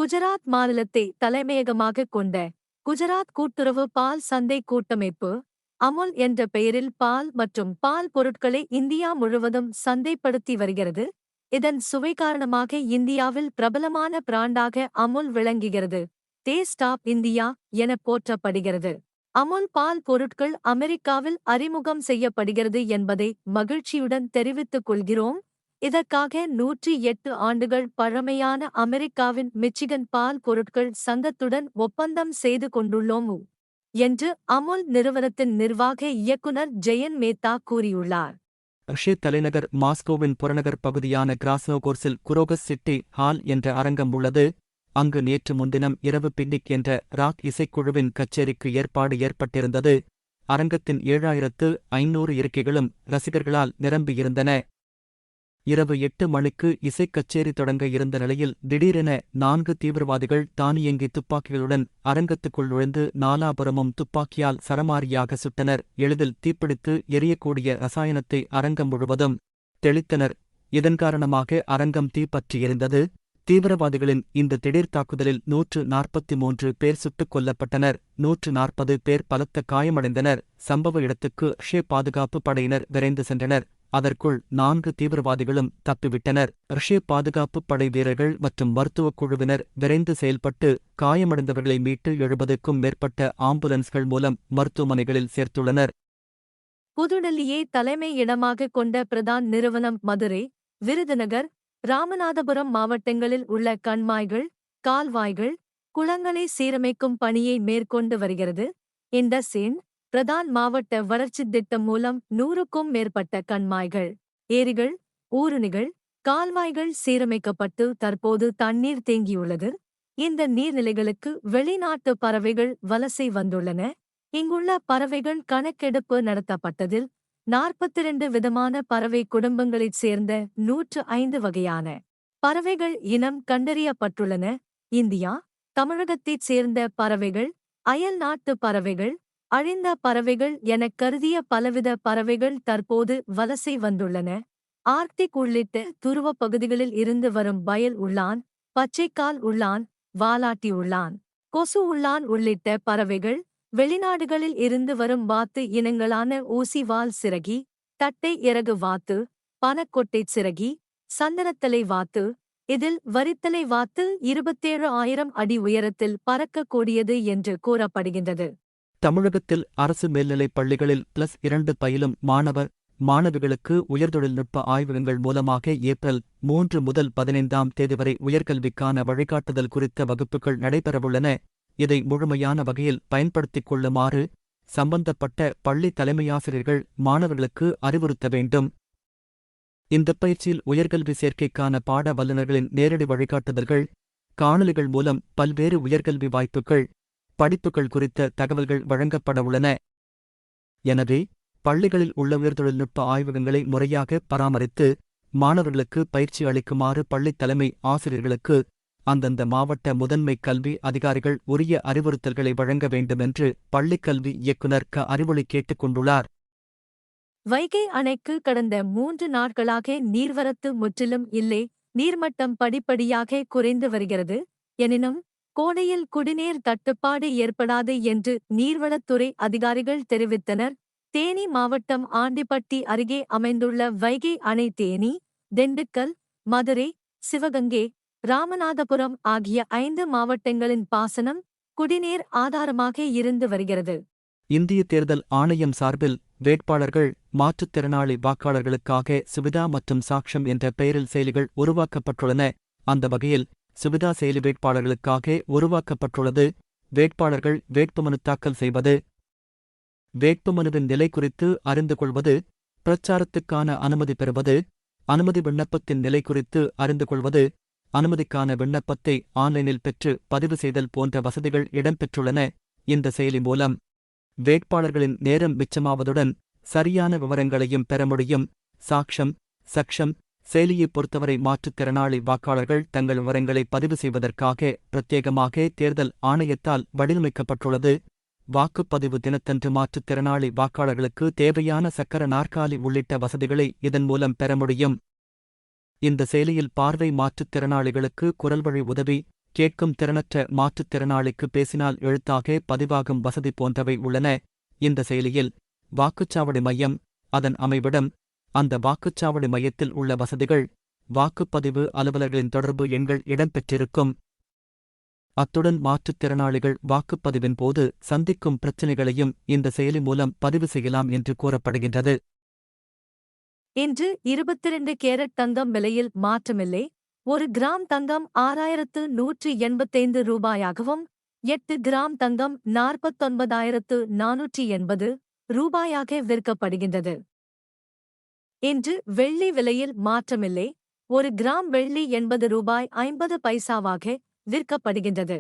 குஜராத் மாநிலத்தை தலைமையகமாகக் கொண்ட குஜராத் கூட்டுறவு பால் சந்தை கூட்டமைப்பு அமுல் என்ற பெயரில் பால் மற்றும் பால் பொருட்களை இந்தியா முழுவதும் சந்தைப்படுத்தி வருகிறது. இதன் சுவை காரணமாக இந்தியாவில் பிரபலமான பிராண்டாக அமுல் விளங்குகிறது. டேஸ்ட் ஆப் இந்தியா என போற்றப்படுகிறது. அமுல் பால் பொருட்கள் அமெரிக்காவில் அறிமுகம் செய்யப்படுகிறது என்பதை மகிழ்ச்சியுடன் தெரிவித்துக் கொள்கிறோம். இதற்காக 108 ஆண்டுகள் பழமையான அமெரிக்காவின் மிச்சிகன் பால் பொருட்கள் சங்கத்துடன் ஒப்பந்தம் செய்து கொண்டுள்ளோம் என்று அமுல் நிறுவனத்தின் நிர்வாக இயக்குனர் ஜெயன் மேத்தா கூறியுள்ளார். ரஷ்ய தலைநகர் மாஸ்கோவின் புறநகர் பகுதியான கிராஸ்னோகோர்ஸில் குரோகஸ் சிட்டி ஹால் என்ற அரங்கம் உள்ளது. அங்கு நேற்று முன்தினம் இரவு பின்னிக் என்ற ராக் இசைக்குழுவின் கச்சேரிக்கு ஏற்பாடு ஏற்பட்டிருந்தது. அரங்கத்தின் 7500 இருக்கைகளும் ரசிகர்களால் நிரம்பியிருந்தன. இரவு 8 மணிக்கு இசைக் கச்சேரி தொடங்க இருந்த நிலையில் திடீரென 4 தீவிரவாதிகள் தானியங்கி துப்பாக்கிகளுடன் அரங்கத்துக்குள் நுழைந்து நாலாபுரமும் துப்பாக்கியால் சரமாரியாக சுட்டனர். எளிதில் தீப்பிடித்து எரியக்கூடிய ரசாயனத்தை அரங்கம் முழுவதும் தெளித்தனர். இதன் காரணமாக அரங்கம் தீப்பற்றி எரிந்தது. தீவிரவாதிகளின் இந்த திடீர் தாக்குதலில் 143 பேர் சுட்டுக் கொல்லப்பட்டனர். 140 பேர் பலத்த காயமடைந்தனர். சம்பவ இடத்துக்கு ரஷ்ய பாதுகாப்பு படையினர் விரைந்து சென்றனர். அதற்குள் 4 தீவிரவாதிகளும் தப்பிவிட்டனர். ரஷ்ய பாதுகாப்புப் படை வீரர்கள் மற்றும் மருத்துவக் குழுவினர் விரைந்து செயல்பட்டு காயமடைந்தவர்களை மீட்டு 70க்கும் மேற்பட்ட ஆம்புலன்ஸ்கள் மூலம் மருத்துவமனைகளில் சேர்த்துள்ளனர். புதுடெல்லியை தலைமை இடமாகக் கொண்ட பிரதான் நிறுவனம் மதுரை, விருதுநகர், ராமநாதபுரம் மாவட்டங்களில் உள்ள கண்மாய்கள், கால்வாய்கள், குளங்களை சீரமைக்கும் பணியை மேற்கொண்டு வருகிறது. இந்த பிரதான் மாவட்ட வளர்ச்சித் திட்டம் மூலம் 100க்கும் மேற்பட்ட கண்மாய்கள், ஏரிகள், ஊருணிகள், கால்வாய்கள் சீரமைக்கப்பட்டு தற்போது தண்ணீர் தேங்கியுள்ளது. இந்த நீர்நிலைகளுக்கு வெளிநாட்டு பறவைகள் வலசை வந்துள்ளன. இங்குள்ள பறவைகள் கணக்கெடுப்பு நடத்தப்பட்டதில் 42 விதமான பறவை குடும்பங்களைச் சேர்ந்த 105 வகையான பறவைகள் இனம் கண்டறியப்பட்டுள்ளன. இந்தியா, தமிழகத்தைச் சேர்ந்த பறவைகள், அயல் நாட்டு பறவைகள், அழிந்த பறவைகள் எனக் கருதிய பலவித பறவைகள் தற்போது வலசை வந்துள்ளன. ஆர்க்டிக் உள்ளிட்ட துருவப் பகுதிகளில் இருந்து வரும் வயல் உள்ளான், பச்சைக்கால் உள்ளான், வாலாட்டி உள்ளான், கொசு உள்ளான் உள்ளிட்ட பறவைகள், வெளிநாடுகளில் இருந்து வரும் வாத்து இனங்களான ஊசிவால் சிறகி, தட்டை இறகு வாத்து, பனக்கொட்டைச் சிறகி, சந்தனத்தலை வாத்து, இதில் வரித்தலை வாத்து 27,000 அடி உயரத்தில் பறக்கக்கூடியது என்று கூறப்படுகின்றது. தமிழகத்தில் அரசு மேல்நிலைப் பள்ளிகளில் +2 பயிலும் மாணவிகளுக்கு உயர்தொழில்நுட்ப ஆய்வகங்கள் மூலமாக ஏப்ரல் 3 முதல் 15ஆம் தேதி வரை உயர்கல்விக்கான வழிகாட்டுதல் குறித்த வகுப்புகள் நடைபெறவுள்ளன. இதை முழுமையான வகையில் பயன்படுத்திக் கொள்ளுமாறு சம்பந்தப்பட்ட பள்ளி தலைமையாசிரியர்கள் மாணவர்களுக்கு அறிவுறுத்த வேண்டும். இந்த பயிற்சியில் உயர்கல்வி சேர்க்கைக்கான பாட வல்லுநர்களின் நேரடி வழிகாட்டுதல்கள், காணொலிகள் மூலம் பல்வேறு உயர்கல்வி வாய்ப்புகள், படிப்புகள் குறித்த தகவல்கள் வழங்கப்பட உள்ளன. எனவே பள்ளிகளில் உள்ள உயர்தொழில்நுட்ப ஆய்வகங்களை முறையாக பராமரித்து மாணவர்களுக்கு பயிற்சி அளிக்குமாறு பள்ளித் தலைமை ஆசிரியர்களுக்கு அந்தந்த மாவட்ட முதன்மை கல்வி அதிகாரிகள் உரிய அறிவுறுத்தல்களை வழங்க வேண்டுமென்று பள்ளிக்கல்வி இயக்குநர் அறிவொளி கேட்டுக் கொண்டுள்ளார். வைகை அணைக்கு கடந்த 3 நாட்களாக நீர்வரத்து முற்றிலும் இல்லை. நீர்மட்டம் படிப்படியாக குறைந்து வருகிறது. எனினும் கோடையில் குடிநீர் தட்டுப்பாடு ஏற்படாது என்று நீர்வளத்துறை அதிகாரிகள் தெரிவித்தனர். தேனி மாவட்டம் ஆண்டிப்பட்டி அருகே அமைந்துள்ள வைகை அணை தேனி, திண்டுக்கல், மதுரை, சிவகங்கை, ராமநாதபுரம் ஆகிய 5 மாவட்டங்களின் பாசனம், குடிநீர் ஆதாரமாக இருந்து வருகிறது. இந்திய தேர்தல் ஆணையம் சார்பில் வேட்பாளர்கள், மாற்றுத்திறனாளி வாக்காளர்களுக்காக சுவிதா மற்றும் சாக்ஷம் என்ற பெயரில் செயலிகள் உருவாக்கப்பட்டுள்ளன. அந்த வகையில் சுவிதா செயலி வேட்பாளர்களுக்காக உருவாக்கப்பட்டுள்ளது. வேட்பாளர்கள் வேட்புமனு தாக்கல் செய்வது, வேட்புமனுவின் நிலை குறித்து அறிந்து கொள்வது, பிரச்சாரத்துக்கான அனுமதி பெறுவது, அனுமதி விண்ணப்பத்தின் நிலை குறித்து அறிந்து கொள்வது, அனுமதிக்கான விண்ணப்பத்தை ஆன்லைனில் பெற்று பதிவு செய்தல் போன்ற வசதிகள் இடம்பெற்றுள்ளன. இந்த செயலி மூலம் வேட்பாளர்களின் நேரம் மிச்சமாவதுடன் சரியான விவரங்களையும் பெற முடியும். சக்ஷம் செயலியைப் பொறுத்தவரை மாற்றுத்திறனாளி வாக்காளர்கள் தங்கள் விவரங்களை பதிவு செய்வதற்காக பிரத்யேகமாக தேர்தல் ஆணையத்தால் வடிவமைக்கப்பட்டுள்ளது. வாக்குப்பதிவு தினத்தன்று மாற்றுத்திறனாளி வாக்காளர்களுக்கு தேவையான சக்கர நாற்காலி உள்ளிட்ட வசதிகளை இதன் மூலம் பெற முடியும். இந்த செயலியில் பார்வை மாற்றுத்திறனாளிகளுக்கு குரல்வழி உதவி, கேட்கும் திறனற்ற மாற்றுத்திறனாளிக்கு பேசினால் எழுத்தாக பதிவாகும் வசதி போன்றவை உள்ளன. இந்த செயலியில் வாக்குச்சாவடி மையம், அதன் அமைவிடம், அந்த வாக்குச்சாவடி மையத்தில் உள்ள வசதிகள், வாக்குப்பதிவு அலுவலர்களின் தொடர்பு எண்கள் இடம்பெற்றிருக்கும். அத்துடன் மாற்றுத்திறனாளிகள் வாக்குப்பதிவின் போது சந்திக்கும் பிரச்சினைகளையும் இந்த செயலி மூலம் பதிவு செய்யலாம் என்று கூறப்படுகின்றது. இன்று 22 கேரட் தங்கம் விலையில் மாற்றமில்லை. 1 கிராம் தங்கம் 6185 ரூபாயாகவும் 8 கிராம் தங்கம் 49,480 ரூபாயாக விற்கப்படுகின்றது. இன்று வெள்ளி விலையில் மாற்றமில்லை. 1 கிராம் வெள்ளி 80 ரூபாய் 50 பைசாவாக விற்கப்படுகின்றது.